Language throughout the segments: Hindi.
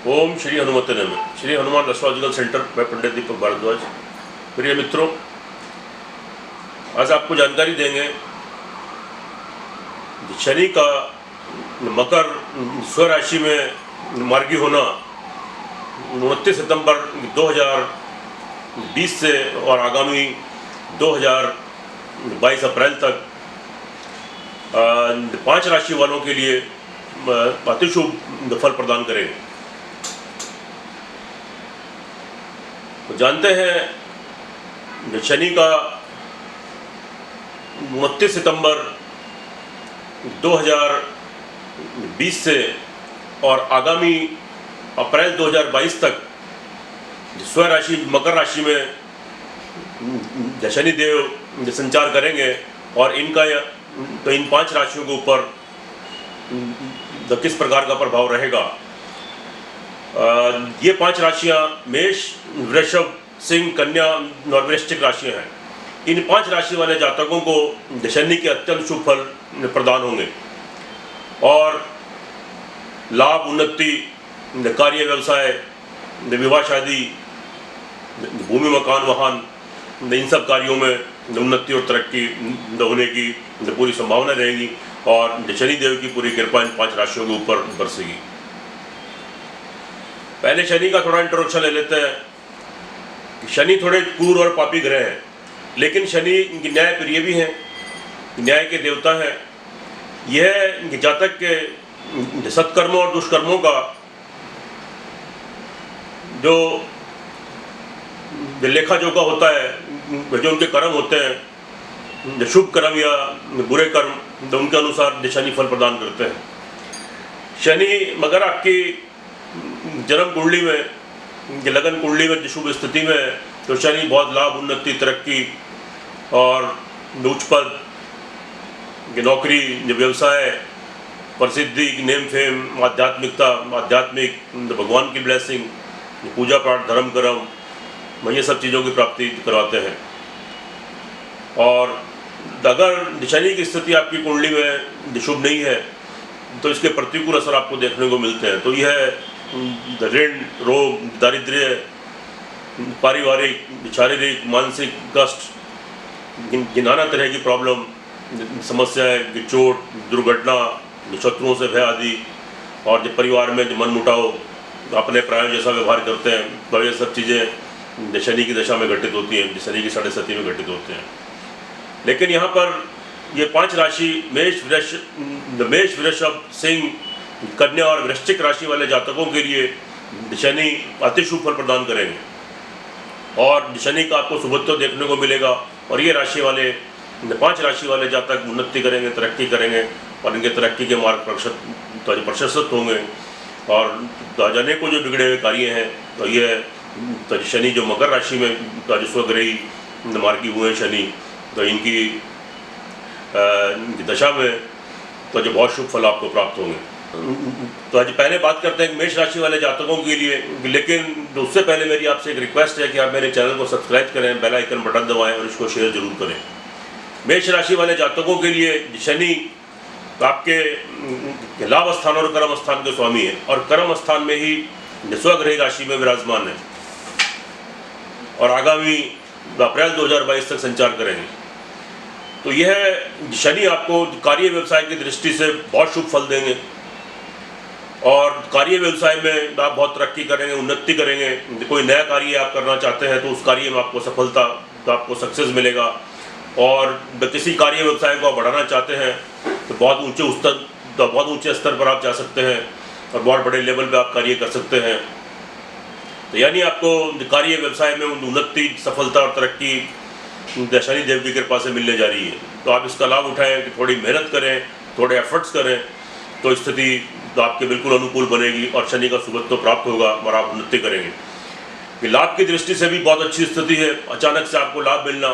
ओम श्री हनुमते नमः। श्री हनुमान एस्ट्रोलॉजिकल सेंटर में पंडित दीपक भारद्वाज। प्रिय मित्रों, आज आपको जानकारी देंगे शनि का मकर स्वराशि में मार्गी होना 29 सितंबर 2020 से और आगामी 2022 अप्रैल तक 5 राशि वालों के लिए अतिशुभ फल प्रदान करेंगे। तो जानते हैं शनि का 29 सितंबर 2020 से और आगामी अप्रैल 2022 तक स्वराशि मकर राशि में शनि देव संचार करेंगे और इनका तो इन 5 राशियों के ऊपर किस प्रकार का प्रभाव रहेगा। ये 5 राशियां मेष, वृषभ, सिंह, कन्या और वृश्चिक राशियां हैं। इन 5 राशि वाले जातकों को शनि के अत्यंत शुभ फल प्रदान होंगे और लाभ, उन्नति, कार्य, व्यवसाय, विवाह, शादी, भूमि, मकान, वाहन, इन सब कार्यों में उन्नति और तरक्की होने की पूरी संभावना रहेगी और शनि देव की पूरी कृपा इन 5 राशियों के ऊपर बरसेगी। पहले शनि का थोड़ा इंट्रोडक्शन ले लेते हैं। शनि थोड़े क्रूर और पापी ग्रह हैं, लेकिन शनि न्याय प्रिय भी हैं, न्याय के देवता हैं। यह जातक के सत्कर्मों और दुष्कर्मों का जो लेखा जोखा होता है, जो उनके कर्म होते हैं, शुभ कर्म या बुरे कर्म, तो उनके अनुसार शनि फल प्रदान करते हैं। शनि मगर आपकी जन्म कुंडली में, लगन कुंडली में शुभ स्थिति में, तो शनि बहुत लाभ, उन्नति, तरक्की और उच्च पद, नौकरी, व्यवसाय, प्रसिद्धि, नेम फेम, आध्यात्मिकता, आध्यात्मिक, भगवान की ब्लेसिंग, पूजा पाठ, धर्म कर्म, ये सब चीज़ों की प्राप्ति करवाते हैं। और अगर शनि की स्थिति आपकी कुंडली में शुभ नहीं है तो इसके प्रतिकूल असर आपको देखने को मिलते हैं। तो यह ऋण, रोग, दारिद्र्य, पारिवारिक, शारीरिक, मानसिक कष्ट, नाना तरह की प्रॉब्लम, समस्याएं, चोट, दुर्घटना, शत्रुओं से भय आदि, और जब परिवार में जो मन मुटाव, अपने प्रायों जैसा व्यवहार करते हैं, तो ये सब चीज़ें शनि की दशा में घटित होती हैं, शनि की 7.5 में घटित होते हैं। लेकिन यहाँ पर ये 5 राशि मेष, वृषभ, सिंह, कन्या और वृश्चिक राशि वाले जातकों के लिए शनि अति शुभ फल प्रदान करेंगे और शनि का आपको शुभत्व देखने को मिलेगा। और ये राशि वाले 5 राशि वाले जातक उन्नति करेंगे, तरक्की करेंगे और इनके तरक्की के मार्ग प्रशस्त होंगे। और अनेकों जो बिगड़े हुए कार्य हैं, तो ये शनि जो मकर राशि में स्वग्रही मार्गी हुए हैं शनि, तो इनकी दशा में तो जो बहुत शुभ फल आपको प्राप्त होंगे। तो आज पहले बात करते हैं मेष राशि वाले जातकों के लिए, लेकिन उससे पहले मेरी आपसे एक रिक्वेस्ट है कि आप मेरे चैनल को सब्सक्राइब करें, बेल आइकन बटन दबाएं और इसको शेयर जरूर करें। मेष राशि वाले जातकों के लिए शनि आपके लाभ स्थान और कर्म स्थान के स्वामी है और कर्म स्थान में ही स्वग्रही राशि में विराजमान है और आगामी अप्रैल 2022 तक संचार करेंगे। तो यह शनि आपको कार्य व्यवसाय की दृष्टि से बहुत शुभ फल देंगे और कार्य व्यवसाय में आप बहुत तरक्की करेंगे, उन्नति करेंगे। कोई नया कार्य आप करना चाहते हैं तो उस कार्य में आपको सफलता, तो आपको सक्सेस मिलेगा। और किसी कार्य व्यवसाय को आप बढ़ाना चाहते हैं तो बहुत ऊंचे स्तर पर आप जा सकते हैं और बहुत बड़े लेवल पे आप कार्य कर सकते हैं। तो यानी आपको कार्य व्यवसाय में उन्नति, सफलता और तरक्की शनि देव की कृपा से मिलने जा रही है। तो आप इसका लाभ उठाएं कि थोड़ी मेहनत करें, थोड़े एफर्ट्स करें, तो स्थिति तो आपके बिल्कुल अनुकूल बनेगी और शनि का शुभत्व प्राप्त होगा और आप उन्नति करेंगे। कि लाभ की दृष्टि से भी बहुत अच्छी स्थिति है। अचानक से आपको लाभ मिलना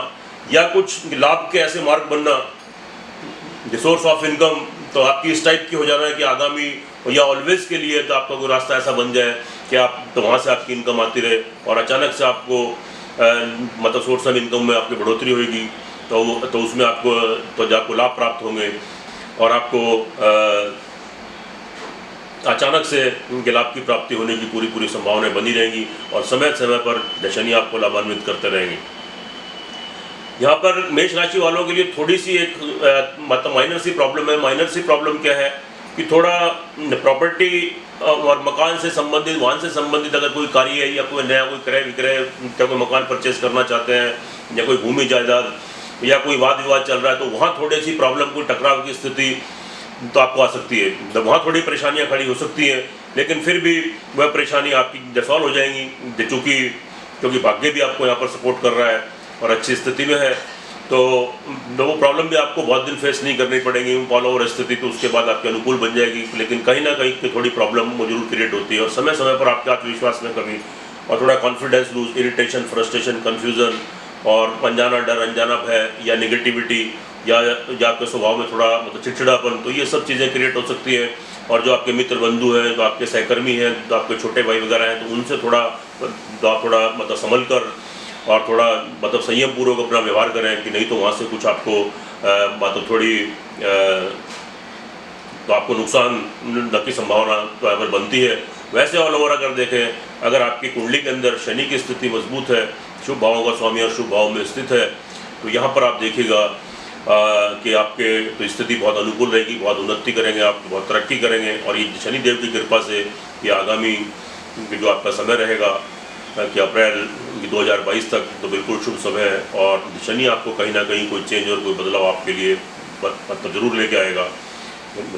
या कुछ लाभ के ऐसे मार्ग बनना, सोर्स ऑफ इनकम तो आपकी इस टाइप की हो जाना है कि आगामी या ऑलवेज के लिए तो आपका कोई रास्ता ऐसा बन जाए कि आप तो वहाँ से आपकी इनकम आती रहे और अचानक से आपको मतलब सोर्स ऑफ इनकम में आपकी बढ़ोतरी होगी, तो उसमें आपको लाभ प्राप्त होंगे और आपको अचानक से उनके लाभ की प्राप्ति होने की पूरी संभावनाएं बनी रहेंगी और समय समय पर शनि आपको लाभान्वित करते रहेंगे। यहाँ पर मेष राशि वालों के लिए थोड़ी सी एक मतलब माइनर सी प्रॉब्लम है। माइनर सी प्रॉब्लम क्या है कि थोड़ा प्रॉपर्टी और मकान से संबंधित, वाहन से संबंधित अगर कोई कार्य है या कोई नया कोई क्रय विक्रय या कोई मकान परचेज करना चाहते हैं या कोई भूमि जायदाद या कोई वाद विवाद चल रहा है, तो वहाँ थोड़ी सी प्रॉब्लम, कोई टकराव की स्थिति तो आपको आ सकती है। तो वहाँ थोड़ी परेशानियाँ खड़ी हो सकती हैं, लेकिन फिर भी वह परेशानी आपकी सॉल्व हो जाएंगी क्योंकि भाग्य भी आपको यहाँ पर सपोर्ट कर रहा है और अच्छी स्थिति में है। तो वो प्रॉब्लम भी आपको बहुत दिन फेस नहीं करनी पड़ेगी। फॉलो ओवर स्थिति तो उसके बाद आपके अनुकूल बन जाएगी, लेकिन कहीं ना कहीं की थोड़ी प्रॉब्लम वो जरूर क्रिएट होती है। और समय समय पर आपके आत्मविश्वास में कमी और थोड़ा confidence lose, irritation, frustration, confusion और अनजाना डर, अनजाना भय या निगेटिविटी या आपके स्वभाव में थोड़ा मतलब चिड़चिड़ापन, तो ये सब चीज़ें क्रिएट हो सकती है। और जो आपके मित्र बंधु हैं, जो आपके सहकर्मी हैं, जो आपके छोटे भाई वगैरह हैं, तो उनसे थोड़ा मतलब संभल कर और थोड़ा मतलब संयम पूर्वक अपना व्यवहार करें कि नहीं तो वहाँ से कुछ आपको मतलब थोड़ी तो आपको नुकसान की संभावना तो अगर बनती है। वैसे ऑल ओवर अगर देखें, अगर आपकी कुंडली के अंदर शनि की स्थिति मजबूत है, शुभ भावों का स्वामी और शुभ भाव में स्थित है, तो यहाँ पर आप देखिएगा कि आपके तो स्थिति बहुत अनुकूल रहेगी, बहुत उन्नति करेंगे, आप बहुत तरक्की करेंगे। और ये शनिदेव की कृपा से ये आगामी जो आपका समय रहेगा कि अप्रैल 2022 तक तो बिल्कुल शुभ समय है। और शनि आपको कहीं ना कहीं कोई चेंज और कोई बदलाव आपके लिए मतलब जरूर लेके आएगा,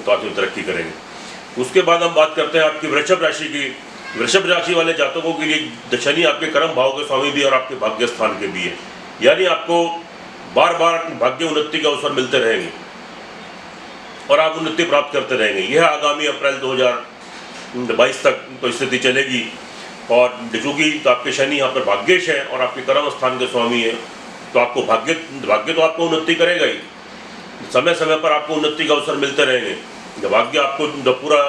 तो आप तरक्की करेंगे। उसके बाद हम बात करते हैं आपकी वृषभ राशि की। वृषभ राशि वाले जातकों के लिए शनि आपके कर्म भाव के स्वामी भी और आपके भाग्य स्थान के भी है, यानी आपको बार बार भाग्य उन्नति के अवसर मिलते रहेंगे और आप उन्नति प्राप्त करते रहेंगे। यह आगामी अप्रैल 2022 तक तो स्थिति चलेगी। और चूँकि तो आपके शनि यहाँ पर भाग्येश है और आपके कर्म स्थान के स्वामी है, तो आपको भाग्य तो आपको उन्नति करेगा ही, समय समय पर आपको उन्नति का अवसर मिलते रहेंगे। जब भाग्य आपको पूरा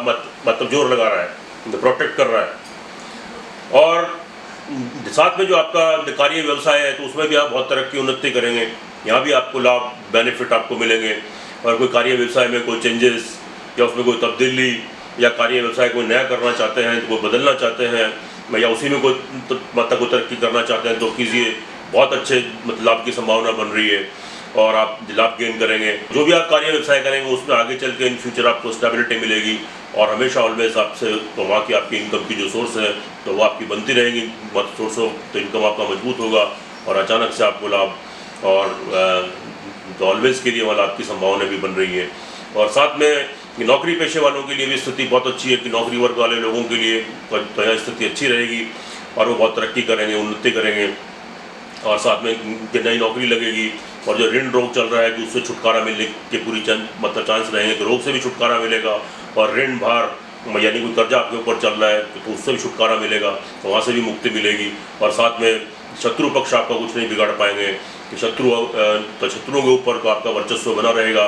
मतलब जोर लगा रहा है, प्रोटेक्ट कर रहा है। और साथ में जो आपका कार्य व्यवसाय है, तो उसमें भी आप बहुत तरक्की उन्नति करेंगे। यहाँ भी आपको लाभ, बेनिफिट आपको मिलेंगे। और कोई कार्य व्यवसाय में कोई चेंजेस या उसमें कोई तब्दीली या कार्य व्यवसाय कोई नया करना चाहते हैं, कोई बदलना चाहते हैं या उसी में कोई मतलब को तरक्की करना चाहते हैं, तो कीजिए। बहुत अच्छे मतलब लाभ की संभावना बन रही है और आप लाभ गेन करेंगे। जो भी आप कार्य व्यवसाय करेंगे उसमें आगे चल के इन फ्यूचर आपको स्टेबिलिटी मिलेगी और हमेशा ऑलवेज आपसे तो वहाँ की आपकी इनकम की जो सोर्स है तो वो आपकी बनती रहेगी। सोर्स ऑफ तो इनकम आपका मजबूत होगा और अचानक से आपको लाभ और तो ऑलवेज के लिए वहाँ लाभ की संभावना भी बन रही है। और साथ में नौकरी पेशे वालों के लिए भी स्थिति बहुत अच्छी है कि नौकरी वर्ग वाले लोगों के लिए तो यह स्थिति अच्छी रहेगी और वो बहुत तरक्की करेंगे, उन्नति करेंगे। और साथ में नई नौकरी लगेगी और जो ऋण रोग चल रहा है कि उससे छुटकारा मिलने के पूरी मतलब चांस रहेंगे कि रोग से भी छुटकारा मिलेगा। और ऋण भार यानी कोई कर्जा आपके ऊपर चल रहा है तो उससे भी छुटकारा मिलेगा, तो वहाँ से भी मुक्ति मिलेगी। और साथ में शत्रु पक्ष आपका कुछ नहीं बिगाड़ पाएंगे कि शत्रुओं के ऊपर तो आपका वर्चस्व बना रहेगा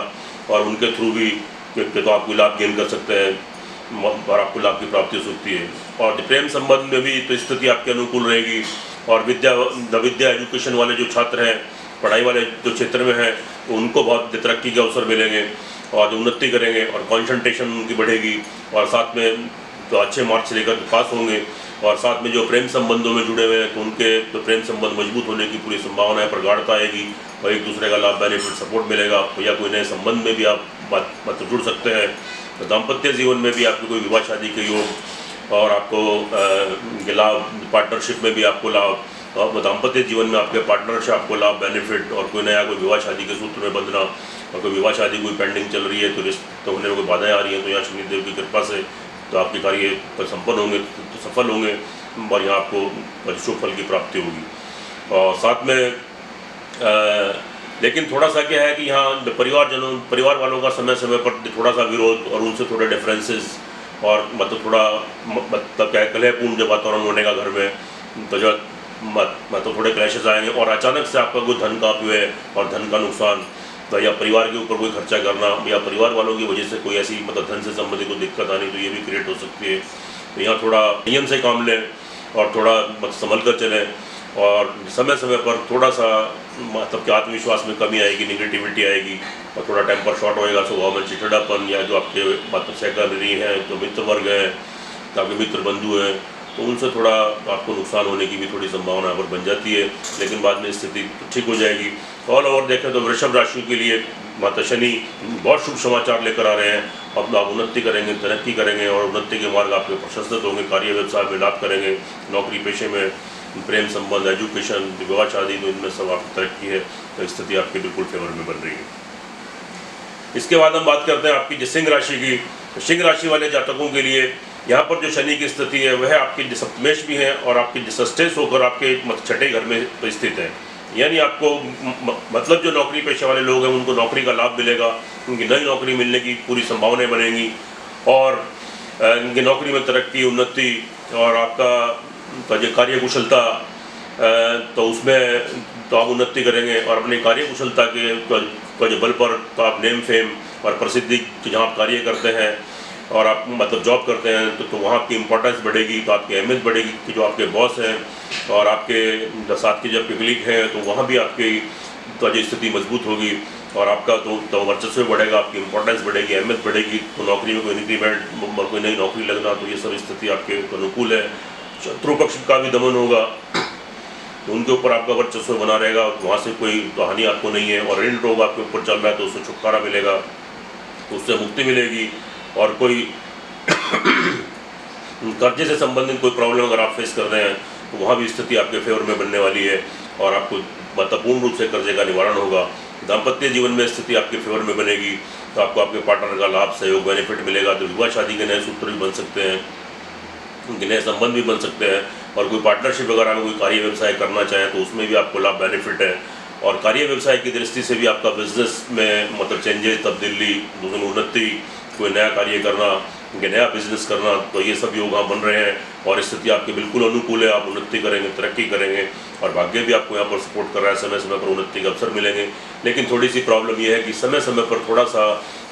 और उनके थ्रू भी तो आपको लाभ गेन कर सकते हैं और आपको लाभ की प्राप्ति हो सकती है। और प्रेम संबंध में भी तो स्थिति आपके अनुकूल रहेगी। और विद्या एजुकेशन वाले जो छात्र हैं, पढ़ाई वाले जो क्षेत्र में हैं, तो उनको बहुत तरक्की के अवसर मिलेंगे और जो उन्नति करेंगे और कॉन्सेंट्रेशन उनकी बढ़ेगी और साथ में तो अच्छे मार्क्स लेकर पास होंगे। और साथ में जो प्रेम संबंधों में जुड़े हुए हैं तो उनके तो प्रेम संबंध मजबूत होने की पूरी संभावना है, प्रगाढ़ता आएगी और एक दूसरे का लाभ, बेनिफिट, सपोर्ट मिलेगा। या कोई नए संबंध में भी आप मतलब जुड़ सकते हैं। तो दाम्पत्य जीवन में भी आपको कोई विवाह शादी के योग और आपको लाभ, पार्टनरशिप में भी आपको लाभ, और दाम्पत्य जीवन में आपके पार्टनर से आपको लाभ, बेनिफिट और कोई नया कोई विवाह शादी के सूत्र में बंधना और कोई विवाह शादी कोई पेंडिंग चल रही है तो रिश्ते होने में कोई बाधाएं आ रही हैं, तो यहाँ शनिदेव की कृपा से तो आपके कार्य पर संपन्न होंगे, तो सफल होंगे और यहाँ आपको शुभ फल की प्राप्ति होगी। और साथ में लेकिन थोड़ा सा क्या है कि यहाँ परिवार वालों का समय समय पर थोड़ा सा विरोध और उनसे थोड़े डिफरेंसेस और मतलब थोड़ा मतलब क्या है कलहपूर्ण जब वातावरण होने का घर में, तो जो मतलब थोड़े क्लैशेस आएंगे और अचानक से आपका कोई धन का अपव्यय और धन का नुकसान तो या परिवार के ऊपर कोई खर्चा करना या परिवार वालों की वजह से कोई ऐसी मतलब धन से संबंधित कोई दिक्कत आनी, तो ये भी क्रिएट हो सकती है। तो यहाँ थोड़ा नियम से काम लें और थोड़ा मतलब संभल कर चलें और समय समय पर थोड़ा सा मतलब कि आत्मविश्वास में कमी आएगी, निगेटिविटी आएगी और थोड़ा टेम्पर शॉर्ट होएगा, स्वभाव में चिड़चिड़ापन, या जो आपके मतलब सहकर्मी हैं, जो मित्र वर्ग हैं, आपके मित्र बंधु हैं, तो उनसे थोड़ा आपको नुकसान होने की भी थोड़ी संभावना पर बन जाती है, लेकिन बाद में स्थिति ठीक हो जाएगी। ऑल ओवर देखें तो वृषभ राशि के लिए माता शनि बहुत शुभ समाचार लेकर आ रहे हैं। अब आप उन्नति करेंगे, तरक्की करेंगे और उन्नति के मार्ग आपके प्रशस्त होंगे। कार्य व्यवसाय में लाभ करेंगे, नौकरी पेशे में, प्रेम संबंध, एजुकेशन, विवाह शादी, तो इनमें सब आपकी तरक्की है। तो स्थिति आपकी बिल्कुल फेवर में बन रही है। इसके बाद हम बात करते हैं आपकी जो सिंह राशि की। तो सिंह राशि वाले जातकों के लिए यहाँ पर जो शनि की स्थिति है वह आपकी सप्तमेश भी है और आपकी सस्टेस होकर आपके छठे घर में स्थित है। यानी आपको मतलब जो नौकरी पेशे वाले लोग हैं उनको नौकरी का लाभ मिलेगा, उनकी नई नौकरी मिलने की पूरी संभावनाएं बनेंगी और इनकी नौकरी में तरक्की, उन्नति और आपका जो कार्य कुशलता, तो उसमें तो आप उन्नति करेंगे और अपनी कार्य कुशलता के जो बल पर तो आप नेम फेम और प्रसिद्धि जहाँ आप कार्य करते हैं और आप मतलब जॉब करते हैं तो वहाँ आपकी इंपॉर्टेंस बढ़ेगी, तो आपकी अहमियत बढ़ेगी कि जो आपके बॉस हैं और आपके साथ के जब पब्लिक हैं तो वहाँ भी आपकी तो जो स्थिति मजबूत होगी और आपका तो वर्चस्व बढ़ेगा, आपकी इंपॉर्टेंस बढ़ेगी, अहमियत बढ़ेगी। तो नौकरी में कोई इंक्रीमेंट और कोई नई नौकरी लगना, तो ये सब स्थिति आपके अनुकूल है। शत्रु पक्ष का भी दमन होगा, तो उनके ऊपर आपका वर्चस्व बना रहेगा, वहाँ से कोई तो हानि आपको नहीं है। और ऋण रोग आपके ऊपर चल रहा है तो उससे छुटकारा मिलेगा, तो उससे मुक्ति मिलेगी। और कोई कर्जे से संबंधित कोई प्रॉब्लम अगर आप फेस कर रहे हैं तो वहाँ भी स्थिति आपके फेवर में बनने वाली है और आपको मतलब पूर्ण रूप से कर्जे का निवारण होगा। दाम्पत्य जीवन में स्थिति आपके फेवर में बनेगी, तो आपको आपके पार्टनर का लाभ, सहयोग, बेनिफिट मिलेगा। तो विवाह शादी के नए सूत्र भी बन सकते हैं, उनके नए संबंध भी बन सकते हैं। और कोई पार्टनरशिप वगैरह में कोई कार्य व्यवसाय करना चाहे तो उसमें भी आपको लाभ, बेनिफिट है। और कार्य व्यवसाय की दृष्टि से भी आपका बिजनेस में मतलब चेंजेस, तब्दीली, उसमें उन्नति, कोई नया कार्य करना, नया बिजनेस करना, तो ये सब योग यहाँ बन रहे हैं और स्थिति आपके बिल्कुल अनुकूल है। आप उन्नति करेंगे, तरक्की करेंगे और भाग्य भी आपको यहाँ पर सपोर्ट कर रहा है। समय समय पर उन्नति के अवसर मिलेंगे, लेकिन थोड़ी सी प्रॉब्लम ये है कि समय समय पर थोड़ा सा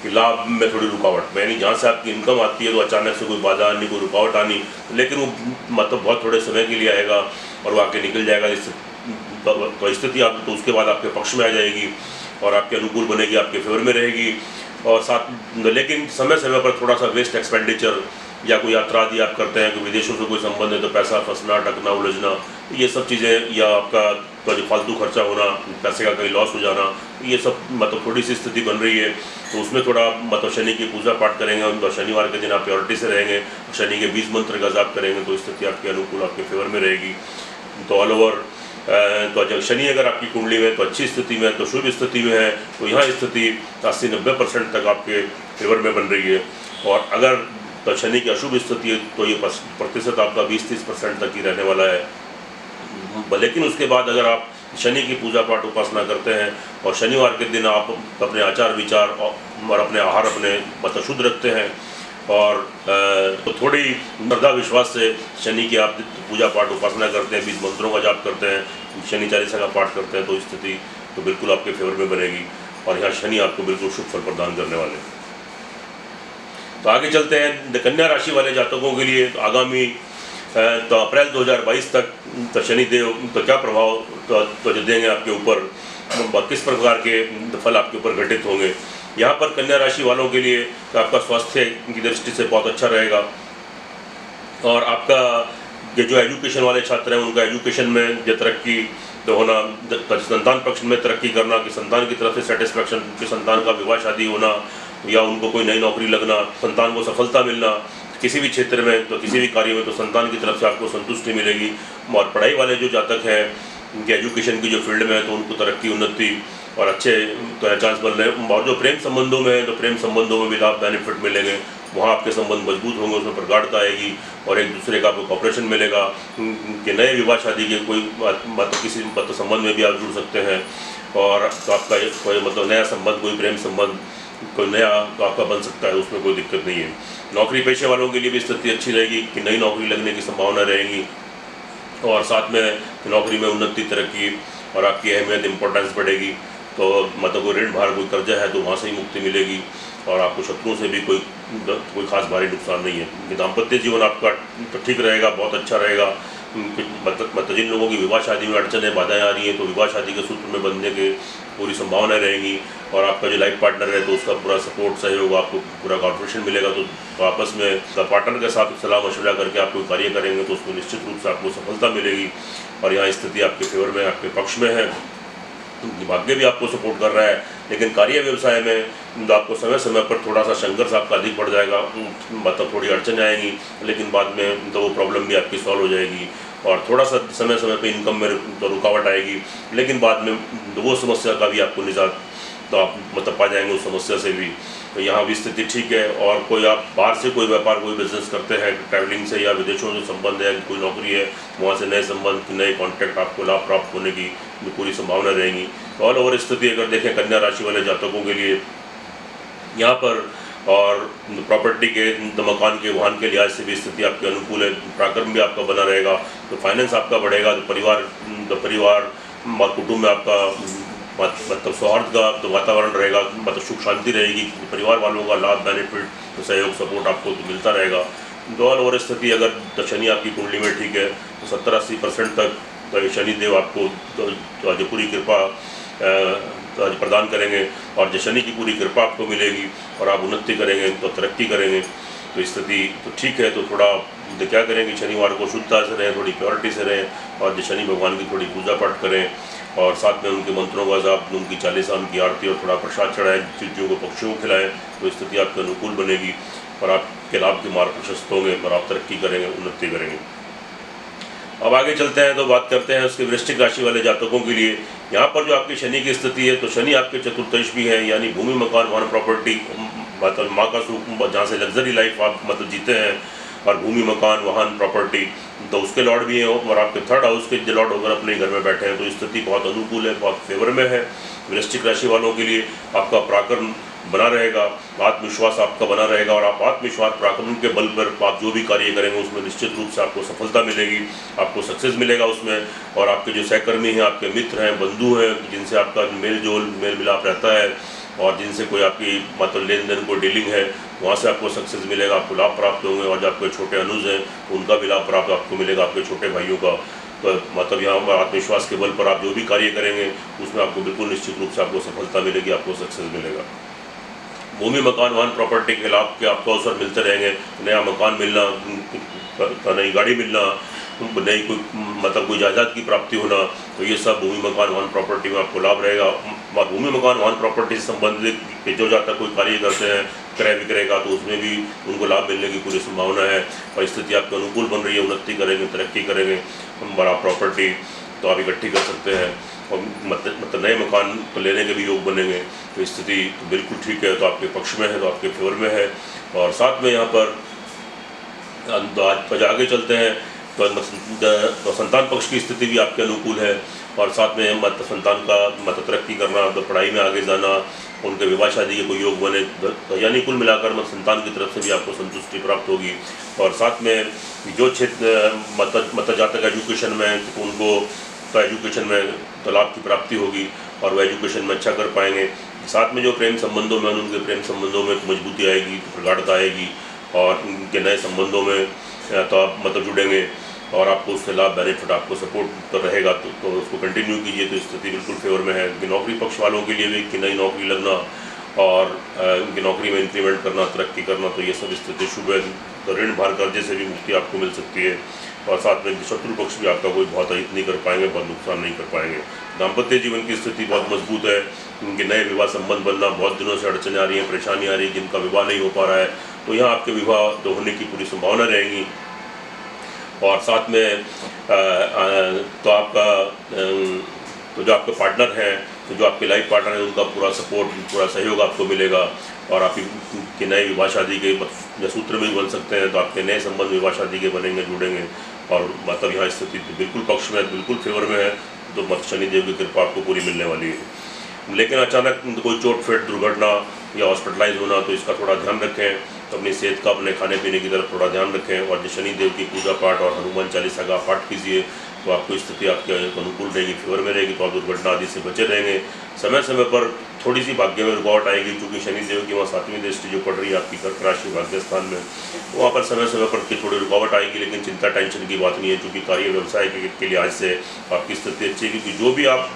लाभ में थोड़ी रुकावट, यानी जहाँ से आपकी इनकम आती है तो अचानक से कोई बाधा आनी, कोई रुकावट आनी, लेकिन वो मतलब बहुत थोड़े समय के लिए आएगा और वो आके निकल जाएगा। तो स्थिति आप तो उसके बाद आपके पक्ष में आ जाएगी और आपके अनुकूल बनेगी, आपके फेवर में रहेगी। और साथ लेकिन समय समय पर थोड़ा सा वेस्ट एक्सपेंडिचर या कोई यात्रा आदि आप करते हैं, कोई विदेशों से कोई संबंध है तो पैसा फंसना, अटकना, उलझना, ये सब चीज़ें, या आपका तो जो फालतू खर्चा होना, पैसे का कहीं लॉस हो जाना, ये सब मतलब थोड़ी सी स्थिति बन रही है। तो उसमें थोड़ा मतलब शनि की पूजा पाठ करेंगे तो शनिवार के दिन आप प्योरिटी से रहेंगे, शनि के 20 मंत्र का जाप करेंगे तो स्थिति आपके अनुकूल, आपके फेवर में रहेगी। तो ऑल ओवर तो जब शनि अगर आपकी कुंडली में तो अच्छी स्थिति में, तो शुभ स्थिति में है, तो यहाँ स्थिति 80-90% तक आपके फेवर में बन रही है। और अगर तो शनि की अशुभ स्थिति है तो ये प्रतिशत आपका 20-30% तक ही रहने वाला है। लेकिन उसके बाद अगर आप शनि की पूजा पाठ उपासना करते हैं और शनिवार के दिन आप अपने आचार विचार और अपने आहार अपने मतलब शुद्ध रखते हैं और तो थोड़ी श्रद्धा विश्वास से शनि की आप पूजा पाठ उपासना करते हैं, 20 मंत्रों का जाप करते हैं, शनि चालीसा का पाठ करते हैं, तो स्थिति तो बिल्कुल आपके फेवर में बनेगी और यहाँ शनि आपको बिल्कुल शुभ फल प्रदान करने वाले हैं। तो आगे चलते हैं कन्या राशि वाले जातकों के लिए। तो आगामी तो अप्रैल 2022 तक तो शनिदेव तो क्या प्रभाव तो जो देंगे आपके ऊपर, किस प्रकार के फल आपके ऊपर घटित होंगे। यहाँ पर कन्या राशि वालों के लिए तो आपका स्वास्थ्य की दृष्टि से बहुत अच्छा रहेगा और आपका ये जो एजुकेशन वाले छात्र हैं उनका एजुकेशन में जो तरक्की तो होना, संतान पक्ष में तरक्की करना कि संतान की तरफ से सेटिस्फेक्शन, कि संतान का विवाह शादी होना या उनको कोई नई नौकरी लगना, संतान को सफलता मिलना किसी भी क्षेत्र में, तो किसी भी कार्य में, तो संतान की तरफ से आपको संतुष्टि मिलेगी। और पढ़ाई वाले जो जातक हैं उनके एजुकेशन की जो फील्ड में है तो उनको तरक्की, उन्नति और अच्छे तो चांस बन रहे हैं। और जो प्रेम संबंधों में है तो प्रेम संबंधों में भी लाभ, बेनिफिट मिलेंगे, वहाँ आपके संबंध मजबूत होंगे, उसमें प्रगाढ़ता आएगी और एक दूसरे का आपको कॉपरेशन मिलेगा कि नए विवाह शादी के कोई मतलब किसी मतलब संबंध में भी आप जुड़ सकते हैं और तो आपका कोई मतलब नया संबंध, कोई प्रेम संबंध कोई नया तो आपका बन सकता है, उसमें कोई दिक्कत नहीं है। नौकरी पेशे वालों के लिए भी स्थिति अच्छी रहेगी कि नई नौकरी लगने की संभावना रहेगी और साथ में नौकरी में उन्नति, तरक्की और आपकी अहमियत, इम्पोर्टेंस बढ़ेगी। तो मतलब कोई ऋण भार, कोई कर्जा है तो वहाँ से ही मुक्ति मिलेगी और आपको शत्रुओं से भी कोई खास भारी नुकसान नहीं है। दाम्पत्य जीवन आपका तो ठीक रहेगा, बहुत अच्छा रहेगा। जिन लोगों की विवाह शादी में अड़चनें बाधाएं आ रही हैं तो विवाह शादी के सूत्र में बंधने के पूरी संभावनाएं रहेंगी। और आपका जो लाइफ पार्टनर है तो उसका पूरा सपोर्ट सहयोग आपको पूरा कॉर्पोरेशन मिलेगा। तो आपस में पार्टनर के साथ सलाह मशवरा करके आप कोई कार्य करेंगे तो उसमें निश्चित रूप से आपको सफलता मिलेगी। और यहाँ स्थिति आपके फेवर में, आपके पक्ष में है। भाग्य भी आपको सपोर्ट कर रहा है, लेकिन कार्य व्यवसाय में आपको समय समय पर थोड़ा सा संघर्ष आपका अधिक बढ़ जाएगा, मतलब थोड़ी अड़चन आएंगी, लेकिन बाद में तो वो प्रॉब्लम भी आपकी सॉल्व हो जाएगी। और थोड़ा सा समय समय पे इनकम में तो रुकावट आएगी, लेकिन बाद में वो समस्या का भी आपको निजात तो आप मतलब पा जाएंगे उस समस्या से भी। तो यहाँ भी स्थिति ठीक है। और कोई आप बाहर से कोई व्यापार, कोई बिजनेस करते हैं ट्रैवलिंग से या विदेशों से संबंध है, कोई नौकरी है, वहाँ से नए संबंध, नए कॉन्टैक्ट आपको लाभ प्राप्त होने की पूरी संभावना रहेंगी। ऑल ओवर स्थिति अगर देखें कन्या राशि वाले जातकों के लिए यहाँ पर, और प्रॉपर्टी के, मकान के, वाहन के लिहाज से भी स्थिति आपके अनुकूल है। पराक्रम भी आपका बना रहेगा, तो फाइनेंस आपका बढ़ेगा, तो परिवार कुटुंब में आपका मतलब सौहार्द का तो वातावरण रहेगा, मतलब सुख शांति रहेगी, परिवार वालों का लाभ, बेनिफिट, सहयोग, सपोर्ट आपको तो मिलता रहेगा। तो ऑल ओवर स्थिति अगर शनि आपकी कुंडली में ठीक है तो 70-80% तक शनिदेव आपको जो पूरी कृपा प्रदान करेंगे। और जो शनि की पूरी कृपा आपको मिलेगी और आप उन्नति करेंगे तो तरक्की करेंगे। तो स्थिति तो ठीक है। तो थोड़ा क्या करेंगे, शनिवार को शुद्धता से रहें, थोड़ी प्योरिटी से रहें, और जो शनि भगवान की थोड़ी पूजा पाठ करें, और साथ में उनके मंत्रों का जाप, उनकी चालीसा, उनकी आरती, और थोड़ा प्रसाद चढ़ाएं, चीज़ों को पक्षियों को खिलाएं, तो स्थिति आपके अनुकूल बनेगी और आपके लाभ के मार्ग प्रशस्त होंगे और आप तरक्की करेंगे, उन्नति करेंगे। अब आगे चलते हैं तो बात करते हैं उसके वृश्चिक राशि वाले जातकों के लिए। यहाँ पर जो आपकी शनि की स्थिति है, तो शनि आपके चतुर्थंश भी है, यानी भूमि, मकान, वाहन, प्रॉपर्टी, मतलब माँ का सुख, जहाँ से लग्जरी लाइफ आप मतलब जीते हैं, और भूमि, मकान, वाहन, प्रॉपर्टी, तो उसके लॉर्ड भी हैं, और आपके थर्ड हाउस के लॉर्ड होकर अपने घर में बैठे हैं। तो स्थिति बहुत अनुकूल है, बहुत फेवर में है। वृश्चिक राशि वालों के लिए आपका पराक्रम बना रहेगा, आत्मविश्वास आपका बना रहेगा, और आप आत्मविश्वास पराक्रम के बल पर आप जो भी कार्य करेंगे उसमें निश्चित रूप से आपको सफलता मिलेगी, आपको सक्सेस मिलेगा उसमें। और आपके जो सहकर्मी हैं, आपके मित्र हैं, बंधु हैं, जिनसे आपका मेल मिलाप रहता है, और जिनसे कोई आपकी मतलब लेन देन को डीलिंग है, वहाँ से आपको सक्सेस मिलेगा, आपको लाभ प्राप्त होंगे। और जो आपके छोटे अनुज हैं उनका भी लाभ प्राप्त आपको मिलेगा, आपके छोटे भाइयों का। तो मतलब यहाँ पर आत्मविश्वास के बल पर आप जो भी कार्य करेंगे उसमें आपको बिल्कुल निश्चित रूप से आपको सफलता मिलेगी, आपको सक्सेस मिलेगा। भूमि, मकान, वाहन, प्रॉपर्टी के लाभ के आपको अवसर मिलते रहेंगे। नया मकान मिलना, नई गाड़ी मिलना, नई कोई मतलब कोई जायदाद की प्राप्ति होना, तो ये सब भूमि, मकान, वाहन, प्रॉपर्टी में आपको लाभ रहेगा। भूमि, मकान, वाहन, प्रॉपर्टी से संबंधित जो जातक कोई कार्य करते हैं क्रय विक्रय का, तो उसमें भी उनको लाभ मिलने की पूरी संभावना है। और स्थिति आपके अनुकूल बन रही है, उन्नति करेंगे, तरक्की करेंगे, बड़ा प्रॉपर्टी तो आप इकट्ठी कर सकते हैं, और मतलब नए मकान तो लेने के भी योग बनेंगे। तो स्थिति तो बिल्कुल ठीक है, तो आपके पक्ष में है, तो आपके फेवर में है। और साथ में यहाँ पर आज आगे चलते हैं तो संतान पक्ष की स्थिति भी आपके अनुकूल है। और साथ में मतलब संतान का मतलब तरक्की करना, तो पढ़ाई में आगे जाना, उनके विवाह शादी के कोई योग बने, तो यानी कुल मिलाकर मतलब संतान की तरफ से भी आपको संतुष्टि प्राप्त होगी। और साथ में जो क्षेत्र मतलब जातक एजुकेशन में, तो उनको तो एजुकेशन में तो लाभ की प्राप्ति होगी और वो एजुकेशन में अच्छा कर पाएंगे। साथ में जो प्रेम संबंधों में, उनके प्रेम संबंधों में तो मजबूती आएगी, तो प्रगाढ़ता आएगी, और उनके नए संबंधों में तो आप मतलब जुड़ेंगे, और आपको उससे लाभ, बेनिफिट, आपको सपोर्ट तो रहेगा, तो उसको कंटिन्यू कीजिए। तो स्थिति बिल्कुल फेवर में है। कि नौकरी पक्ष वालों के लिए भी कि नई नौकरी लगना और उनकी नौकरी में इंक्रीमेंट करना, तरक्की करना, तो ये सब स्थिति शुभ है। तो ऋण भार कर्जे से भी मुक्ति आपको मिल सकती है। और साथ में शत्रु पक्ष भी आपका कोई बहुत हित नहीं कर पाएंगे, बहुत नुकसान नहीं कर पाएंगे। दाम्पत्य जीवन की स्थिति बहुत मजबूत है। उनके नए विवाह संबंध बनना, बहुत दिनों से अड़चने आ रही हैं, परेशानी आ रही है, जिनका विवाह नहीं हो पा रहा है, तो यहाँ आपके विवाह तो होने की पूरी संभावना रहेगी। और साथ में तो आपका तो जो आपके पार्टनर हैं, तो जो आपके लाइफ पार्टनर हैं, उनका पूरा सपोर्ट, पूरा सहयोग आपको मिलेगा। और आपकी नए विवाह शादी के सूत्र में भी बन सकते हैं, तो आपके नए संबंध विवाह शादी के बनेंगे, जुड़ेंगे। और मतलब यहाँ स्थिति बिल्कुल पक्ष में, बिल्कुल फेवर में है। तो मत शनिदेव की कृपा आपको पूरी मिलने वाली है। लेकिन अचानक कोई चोट फेट, दुर्घटना या हॉस्पिटलाइज होना, तो इसका थोड़ा ध्यान रखें। तो अपनी सेहत का, अपने खाने पीने की तरफ थोड़ा ध्यान रखें। और शनिदेव की पूजा पाठ और हनुमान चालीसा का पाठ कीजिए, तो आपको स्थिति आपके अनुकूल रहेगी, फेवर में रहेगी, तो आप दुर्घटना आदि से बचे रहेंगे। समय समय पर थोड़ी सी भाग्य में रुकावट आएगी, क्योंकि शनि देव की वहाँ 7वीं दृष्टि जो पड़ रही है आपकी कर्क राशि भाग्य स्थान में, वहाँ पर समय समय पर थोड़ी रुकावट आएगी, लेकिन चिंता टेंशन की बात नहीं है, क्योंकि कार्य व्यवसाय के लिहाज से आपकी स्थिति अच्छी है। क्योंकि जो भी आप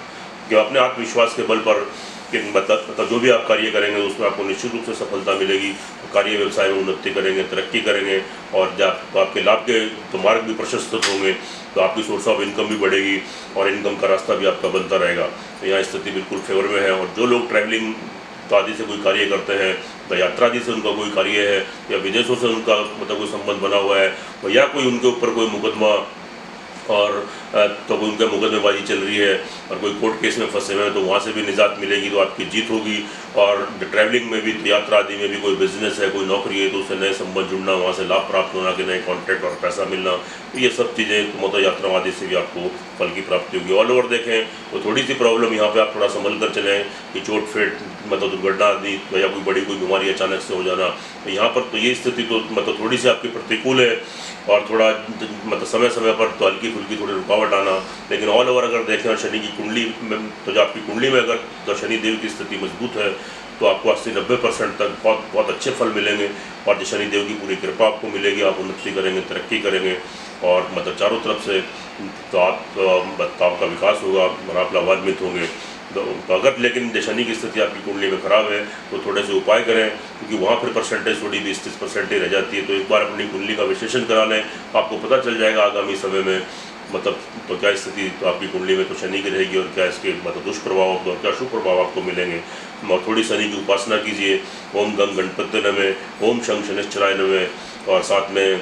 अपने आत्मविश्वास के बल पर मतलब जो भी आप कार्य करेंगे उसमें आपको निश्चित रूप से सफलता मिलेगी। कार्य व्यवसाय में उन्नति करेंगे, तरक्की करेंगे, और जब तो आपके लाभ के तो मार्ग भी प्रशस्त होंगे, तो आपकी सोर्स ऑफ इनकम भी बढ़ेगी और इनकम का रास्ता भी आपका बनता रहेगा। तो यहाँ स्थिति बिल्कुल फेवर में है। और जो लोग ट्रैवलिंग तो आदि से कोई कार्य करते हैं, तो यात्रा आदि से उनका कोई कार्य है, या विदेशों से उनका मतलब कोई संबंध बना हुआ है, या कोई उनके ऊपर कोई मुकदमा और तो कोई उनका मुकदमेबाजी चल रही है और कोई कोर्ट केस में फंसे हुए हैं, तो वहाँ से भी निजात मिलेगी, तो आपकी जीत होगी। और ट्रैवलिंग में भी, यात्रा आदि में भी कोई बिजनेस है, कोई नौकरी है, तो उससे नए संबंध जुड़ना, वहाँ से लाभ प्राप्त होना, कि नए कॉन्ट्रैक्ट और पैसा मिलना, तो ये सब चीज़ें मतलब यात्रा आदि से भी आपको फल की प्राप्ति होगी। ऑल ओवर देखें तो थोड़ी सी प्रॉब्लम यहाँ पर आप थोड़ा संभल कर चलें कि चोट फेट मतलब दुर्घटना आदि या कोई बीमारी अचानक से हो जाना, तो यहाँ पर तो ये स्थिति तो मतलब थोड़ी सी आपकी प्रतिकूल है। और थोड़ा मतलब समय समय पर तो हल्की फुल्की थोड़ी रुकावट आना, लेकिन ऑल ओवर अगर देखें और शनि की कुंडली में, तो जो आपकी कुंडली में अगर तो शनि देव की स्थिति मजबूत है, तो आपको 80-90% तक बहुत अच्छे फल मिलेंगे। और जो शनि देव की पूरी कृपा आपको मिलेगी, आप उन्नति करेंगे, तरक्की करेंगे, और मतलब चारों तरफ से तो आपका विकास होगा और आप लाभान्वित होंगे। तो अगर लेकिन शनि की स्थिति आपकी कुंडली में खराब है, तो थोड़े से उपाय करें, क्योंकि वहाँ फिर परसेंटेज थोड़ी 20-30% ही रह जाती है। तो एक बार अपनी कुंडली का विश्लेषण करा लें, आपको पता चल जाएगा आगामी समय में मतलब तो क्या स्थिति तो आपकी कुंडली में तो शनि की रहेगी, और क्या इसके मतलब दुष्प्रभाव और क्या शुभ प्रभाव आपको मिलेंगे। और थोड़ी शनि की उपासना कीजिए। ओम गंग गणपति नमः, ओम शं शनिश्चराय नमः, और साथ में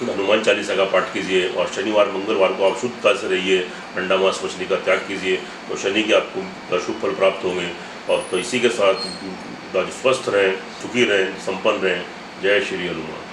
हनुमान चालीसा का पाठ कीजिए। और शनिवार मंगलवार को आप शुद्धता से रहिए, अंडा मांस मछली का त्याग कीजिए, तो शनि के आपको शुभ फल प्राप्त होंगे। और तो इसी के साथ स्वस्थ रहें, सुखी रहें, संपन्न रहें। जय श्री हनुमान।